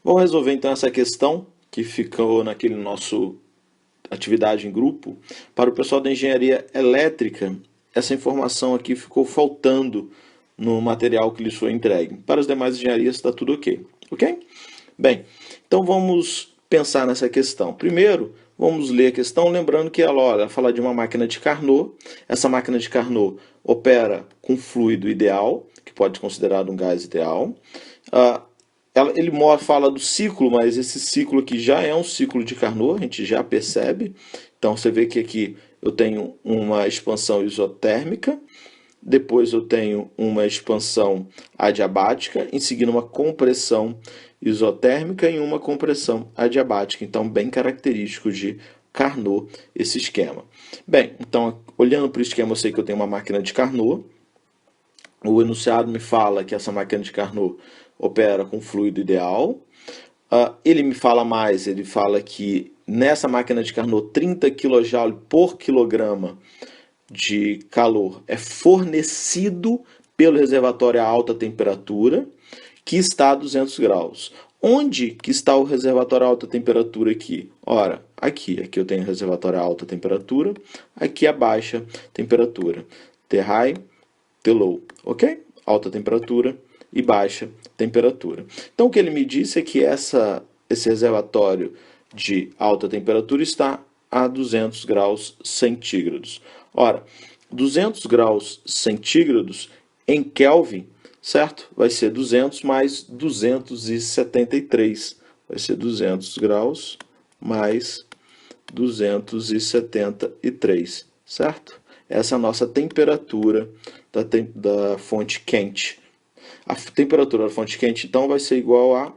Vamos resolver então essa questão que ficou naquele nosso atividade em grupo. Para o pessoal da engenharia elétrica, essa informação aqui ficou faltando no material que lhes foi entregue. Para as demais engenharias está tudo ok. Ok? Bem, então vamos pensar nessa questão. Primeiro, vamos ler a questão, lembrando que ela fala de uma máquina de Carnot. Essa máquina de Carnot opera com fluido ideal, que pode ser considerado um gás ideal. Ele fala do ciclo, mas esse ciclo aqui já é um ciclo de Carnot, a gente já percebe. Então você vê que aqui eu tenho uma expansão isotérmica, depois eu tenho uma expansão adiabática, em seguida uma compressão isotérmica e uma compressão adiabática. Então, bem característico de Carnot esse esquema. Bem, então, olhando para o esquema, eu sei que eu tenho uma máquina de Carnot. O enunciado me fala que essa máquina de Carnot opera com fluido ideal. Ele me fala mais, ele fala que nessa máquina de Carnot 30 kJ por quilograma de calor é fornecido pelo reservatório a alta temperatura, que está a 200 graus. Onde que está o reservatório a alta temperatura aqui? Ora, aqui eu tenho o reservatório a alta temperatura, aqui a baixa temperatura. T high, T low, ok? Alta temperatura e baixa temperatura. Então o que ele me disse é que esse reservatório de alta temperatura está a 200 graus centígrados. Ora, 200 graus centígrados em Kelvin, certo? Vai ser 200 mais 273. Vai ser 200 graus mais 273, certo? Essa é a nossa temperatura da fonte quente. A temperatura da fonte quente, então, vai ser igual a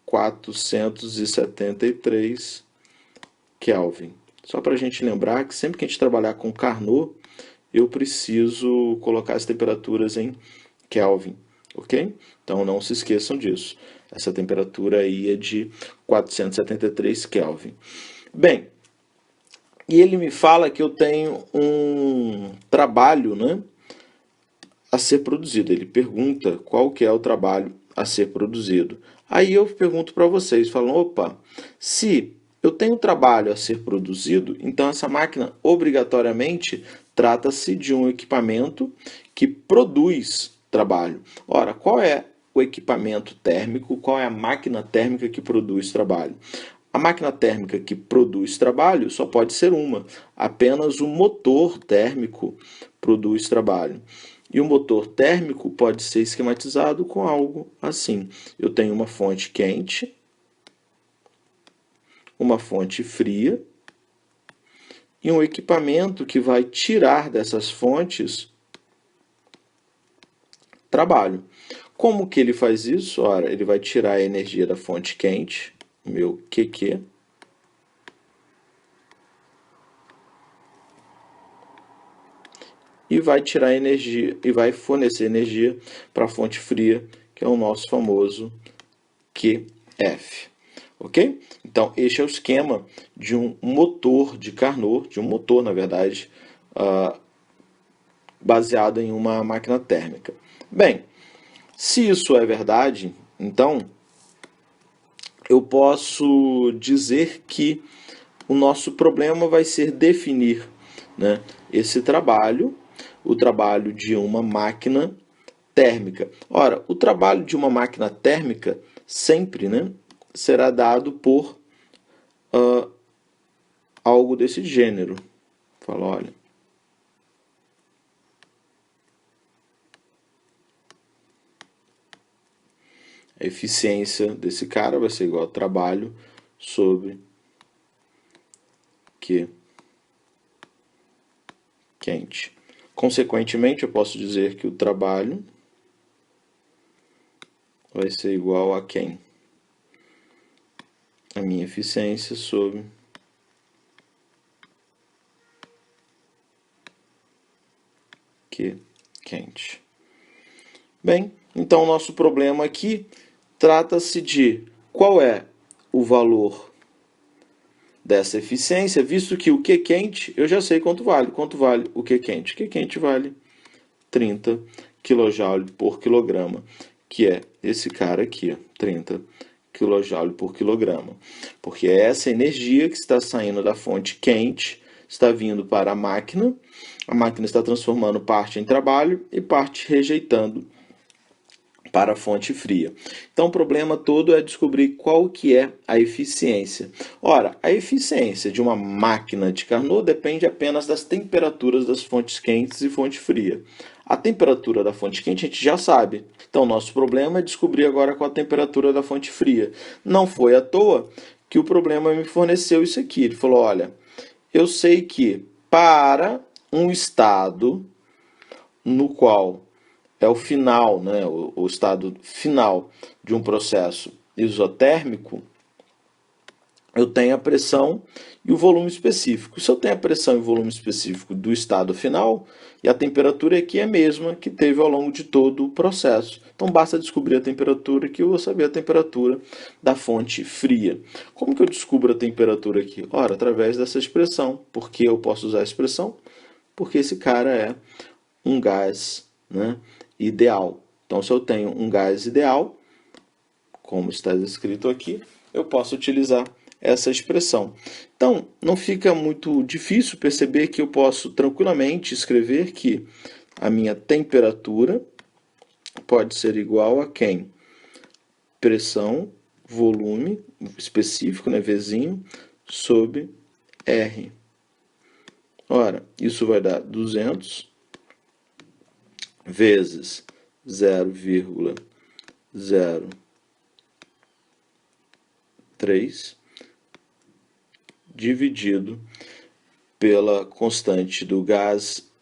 473 Kelvin. Só para a gente lembrar que sempre que a gente trabalhar com Carnot, eu preciso colocar as temperaturas em Kelvin, ok? Então não se esqueçam disso. Essa temperatura aí é de 473 Kelvin. Bem, e ele me fala que eu tenho um trabalho, né, a ser produzido. Ele pergunta qual que é o trabalho a ser produzido. Aí eu pergunto para vocês, falam, opa, se eu tenho trabalho a ser produzido, então essa máquina obrigatoriamente trata-se de um equipamento que produz trabalho. Ora, qual é o equipamento térmico, qual é a máquina térmica que produz trabalho? A máquina térmica que produz trabalho só pode ser uma, apenas o motor térmico produz trabalho. E o motor térmico pode ser esquematizado com algo assim. Eu tenho uma fonte quente, uma fonte fria e um equipamento que vai tirar dessas fontes trabalho. Como que ele faz isso? Ora, ele vai tirar a energia da fonte quente, o meu QQ, e vai tirar energia e vai fornecer energia para a fonte fria, que é o nosso famoso QF. Ok? Então, este é o esquema de um motor de Carnot, de um motor, na verdade, baseado em uma máquina térmica. Bem, se isso é verdade, então eu posso dizer que o nosso problema vai ser definir, né, esse trabalho, o trabalho de uma máquina térmica. Ora, o trabalho de uma máquina térmica sempre, né, será dado por algo desse gênero. Fala, olha, a eficiência desse cara vai ser igual ao trabalho sobre Q quente. Consequentemente, eu posso dizer que o trabalho vai ser igual a quem? A minha eficiência sobre Q quente. Bem, então o nosso problema aqui trata-se de qual é o valor dessa eficiência, visto que o Q quente eu já sei quanto vale. Quanto vale o Q quente? O Q quente vale 30 kJ por quilograma, que é esse cara aqui, 30 kJ por quilograma, porque é essa energia que está saindo da fonte quente, está vindo para a máquina está transformando parte em trabalho e parte rejeitando para a fonte fria. Então o problema todo é descobrir qual que é a eficiência. Ora, a eficiência de uma máquina de Carnot depende apenas das temperaturas das fontes quentes e fonte fria. A temperatura da fonte quente a gente já sabe. Então nosso problema é descobrir agora qual a temperatura da fonte fria. Não foi à toa que o problema me forneceu isso aqui. Ele falou, olha, eu sei que para um estado no qual é o final, né, o estado final de um processo isotérmico, eu tenho a pressão e o volume específico. Se eu tenho a pressão e o volume específico do estado final, e a temperatura aqui é a mesma que teve ao longo de todo o processo. Então basta descobrir a temperatura que eu vou saber a temperatura da fonte fria. Como que eu descubro a temperatura aqui? Ora, através dessa expressão. Por que eu posso usar a expressão? Porque esse cara é um gás, né, ideal. Então, se eu tenho um gás ideal, como está escrito aqui, eu posso utilizar essa expressão. Então, não fica muito difícil perceber que eu posso tranquilamente escrever que a minha temperatura pode ser igual a quem? Pressão, volume específico, né, Vzinho, sobre R. Ora, isso vai dar 200 vezes 0,03 dividido pela constante do gás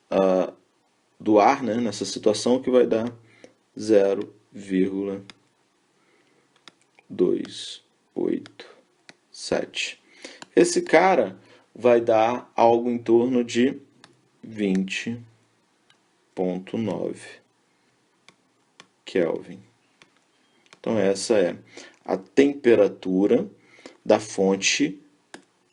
do ar, né, nessa situação, que vai dar 0,287. Esse cara vai dar algo em torno de 20,9 Kelvin. Então essa é a temperatura da fonte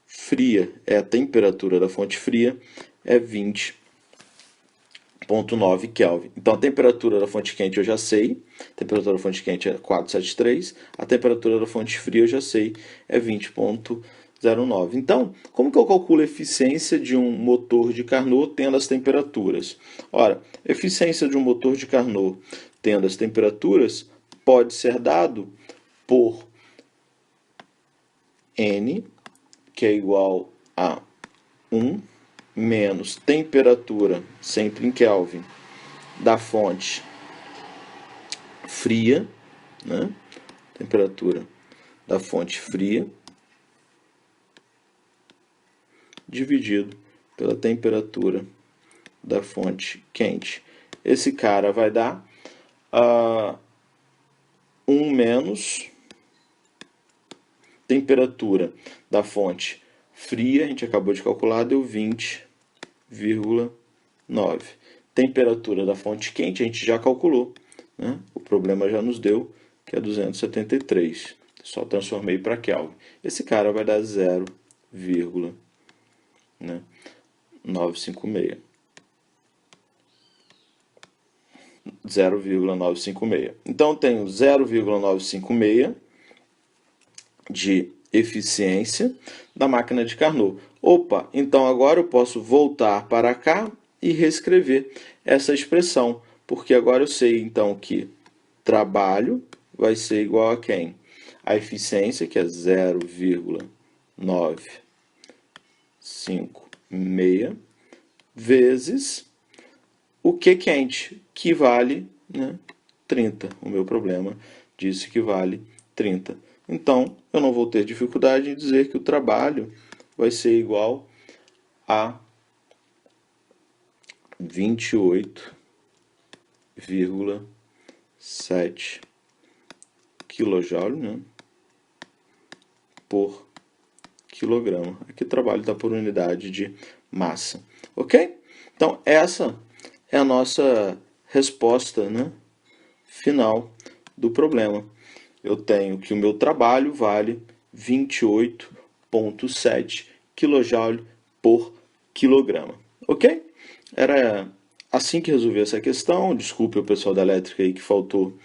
fria. A temperatura da fonte fria é 20,9 Kelvin. Então a temperatura da fonte quente eu já sei. A temperatura da fonte quente é 473. A temperatura da fonte fria eu já sei, é 20,09. Então, como que eu calculo a eficiência de um motor de Carnot tendo as temperaturas? Ora, a eficiência de um motor de Carnot tendo as temperaturas pode ser dado por N, que é igual a 1 menos temperatura, sempre em Kelvin, da fonte fria, né? Temperatura da fonte fria, dividido pela temperatura da fonte quente. Esse cara vai dar 1 menos temperatura da fonte fria, a gente acabou de calcular, deu 20,9. Temperatura da fonte quente a gente já calculou, né? O problema já nos deu, que é 273. Só transformei para Kelvin. Esse cara vai dar 0,956. 0,956. Então, eu tenho 0,956 de eficiência da máquina de Carnot. Opa, então agora eu posso voltar para cá e reescrever essa expressão, porque agora eu sei então que trabalho vai ser igual a quem? A eficiência, que é 0,956, vezes o Q quente, que vale, né, 30. O meu problema disse que vale 30. Então, eu não vou ter dificuldade em dizer que o trabalho vai ser igual a 28,7 kJ, né, por quilograma. Aqui o trabalho está por unidade de massa. Ok? Então, essa é a nossa resposta, né, final do problema. Eu tenho que o meu trabalho vale 28,7 kJ por quilograma. Ok? Era assim que resolvi essa questão. Desculpe o pessoal da elétrica aí que faltou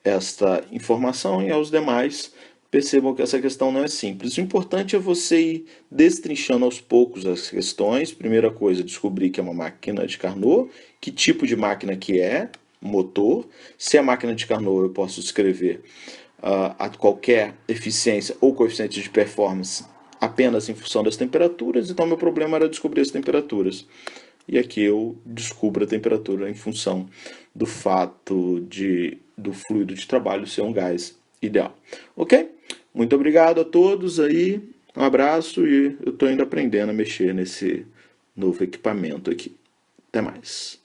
esta informação e aos demais percebam que essa questão não é simples. O importante é você ir destrinchando aos poucos as questões. Primeira coisa, descobrir que é uma máquina de Carnot, que tipo de máquina que é, motor. Se é máquina de Carnot, eu posso escrever a qualquer eficiência ou coeficiente de performance apenas em função das temperaturas, então meu problema era descobrir as temperaturas. E aqui eu descubro a temperatura em função do fato do fluido de trabalho ser um gás ideal. Ok? Muito obrigado a todos aí, um abraço e eu estou ainda aprendendo a mexer nesse novo equipamento aqui. Até mais.